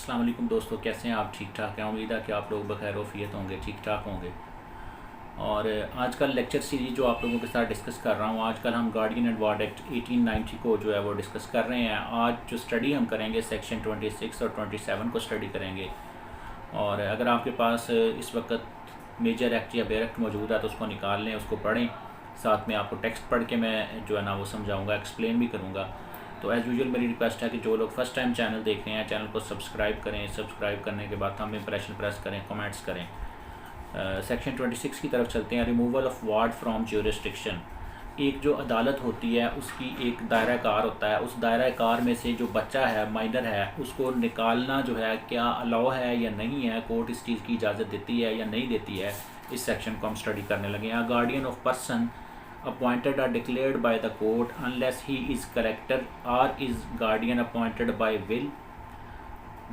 अस्सलाम वालेकुम दोस्तों, कैसे हैं आप? ठीक ठाक हैं? उम्मीद है कि आप लोग बखैर वफ़ियत होंगे, ठीक ठाक होंगे। और आजकल लेक्चर सीरीज़ जो आप लोगों के साथ डिस्कस कर रहा हूँ, आजकल हम गार्डियन एंड वार्ड एक्ट 1890 को जो है वो डिस्कस कर रहे हैं। आज जो स्टडी हम करेंगे सेक्शन 26 और 27 को स्टडी करेंगे। और अगर आपके पास इस वक्त मेजर एक्ट या बेयर एक्ट मौजूद है तो उसको निकाल लें, उसको पढ़ें। साथ में आपको टेक्स्ट पढ़ के मैं जो है ना वो समझाऊँगा, एक्सप्लेन भी करूँगा। तो एज़ यूजुअल मेरी रिक्वेस्ट है कि जो लोग फर्स्ट टाइम चैनल देख रहे हैं, चैनल को सब्सक्राइब करें। सब्सक्राइब करने के बाद हम इंप्रेशन प्रेस करें, कमेंट्स करें। सेक्शन 26 की तरफ चलते हैं। Removal of ward from jurisdiction. एक जो अदालत होती है उसकी एक दायरा कार होता है, उस दायरा कार में से जो बच्चा है, माइनर है, उसको निकालना जो है क्या अलाउ है या नहीं है, कोर्ट इस चीज़ की इजाज़त देती है या नहीं देती है, इस सेक्शन को हम स्टडी करने लगे हैं। Guardian of person appointed or declared by the court unless he is collector or is guardian appointed by will।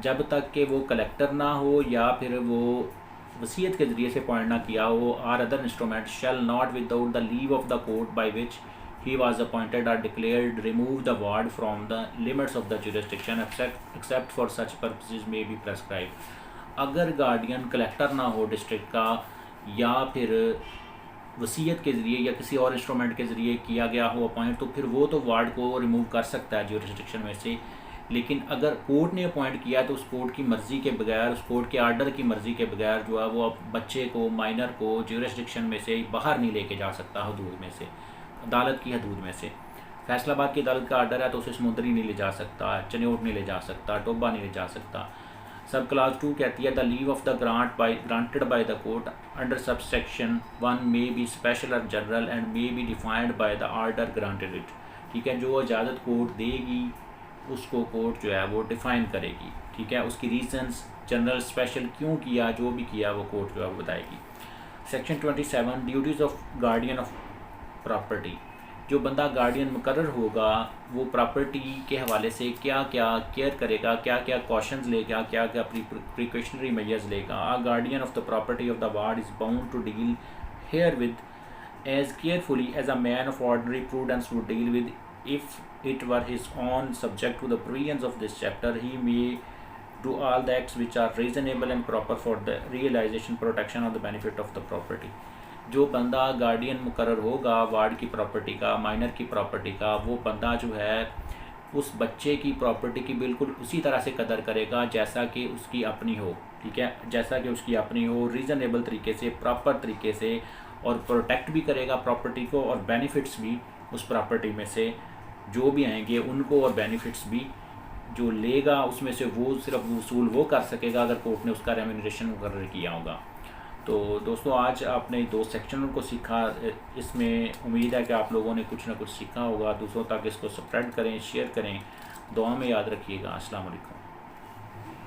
जब तक कि वो कलेक्टर ना हो या फिर वो वसीयत के ज़रिए से अपॉइंट ना किया हो, or other instrument shall not without the leave of the court by which he was appointed or declared remove the ward from the limits of the jurisdiction except for such purposes may be prescribed। अगर guardian collector ना हो district का या फिर वसीयत के ज़रिए या किसी और इंस्ट्रूमेंट के ज़रिए किया गया हो अपॉइंट, तो फिर वो तो वार्ड को रिमूव कर सकता है ज्यूरिसडिक्शन में से। लेकिन अगर कोर्ट ने अपॉइंट किया तो उस कोर्ट की मर्ज़ी के बगैर, उस कोर्ट के आर्डर की मर्ज़ी के बगैर जो है वो अब बच्चे को, माइनर को ज्यूरिसडिक्शन में से बाहर नहीं लेके जा सकता, हदूद में से, अदालत की हदूद में से। फैसलाबाद की अदालत का आर्डर है तो उसे समुंदरी नहीं ले जा सकता, चन्योट नहीं ले जा सकता, टोबा नहीं ले जा सकता। सब क्लास 2 कहती है the leave of the granted by the court under sub section 1 may be special और general and may be defined by the order granted it. ठीक है, जो इजाज़त कोर्ट देगी उसको कोर्ट जो है वो डिफ़ाइन करेगी। ठीक है, उसकी रीजंस जनरल स्पेशल क्यों किया, जो भी किया वो कोर्ट जो है वो बताएगी। Section 27 duties of guardian of property. जो बंदा गार्डियन मुकर्रर होगा वो प्रॉपर्टी के हवाले से क्या क्या केयर करेगा, क्या क्या कॉशंस लेगा, क्या क्या प्रिकॉशनरी मेजर्स लेगा। A guardian of the property of the ward is bound to deal here with as carefully as a man of ordinary prudence would deal with if it were his own subject to the provisions of this chapter. He may do all the acts which are reasonable and proper for the realization, protection or the benefit of the property। जो बंदा guardian मुकर्रर होगा ward की property का, minor की property का, वो बंदा जो है उस बच्चे की प्रॉपर्टी की बिल्कुल उसी तरह से कदर करेगा जैसा कि उसकी अपनी हो। ठीक है, जैसा कि उसकी अपनी हो, रीज़नेबल तरीके से, प्रॉपर तरीके से, और प्रोटेक्ट भी करेगा प्रॉपर्टी को, और बेनिफिट्स भी उस प्रॉपर्टी में से जो भी आएंगे उनको, और बेनिफिट्स भी जो लेगा उसमें से वो सिर्फ वसूल वो कर सकेगा अगर कोर्ट ने उसका रेम्यूनरेशन मुकर्रर किया होगा। तो दोस्तों आज आपने 2 सेक्शनों को सीखा, इसमें उम्मीद है कि आप लोगों ने कुछ ना कुछ सीखा होगा। दूसरों तक इसको स्प्रेड करें, शेयर करें, दुआ में याद रखिएगा। अस्सलाम वालेकुम।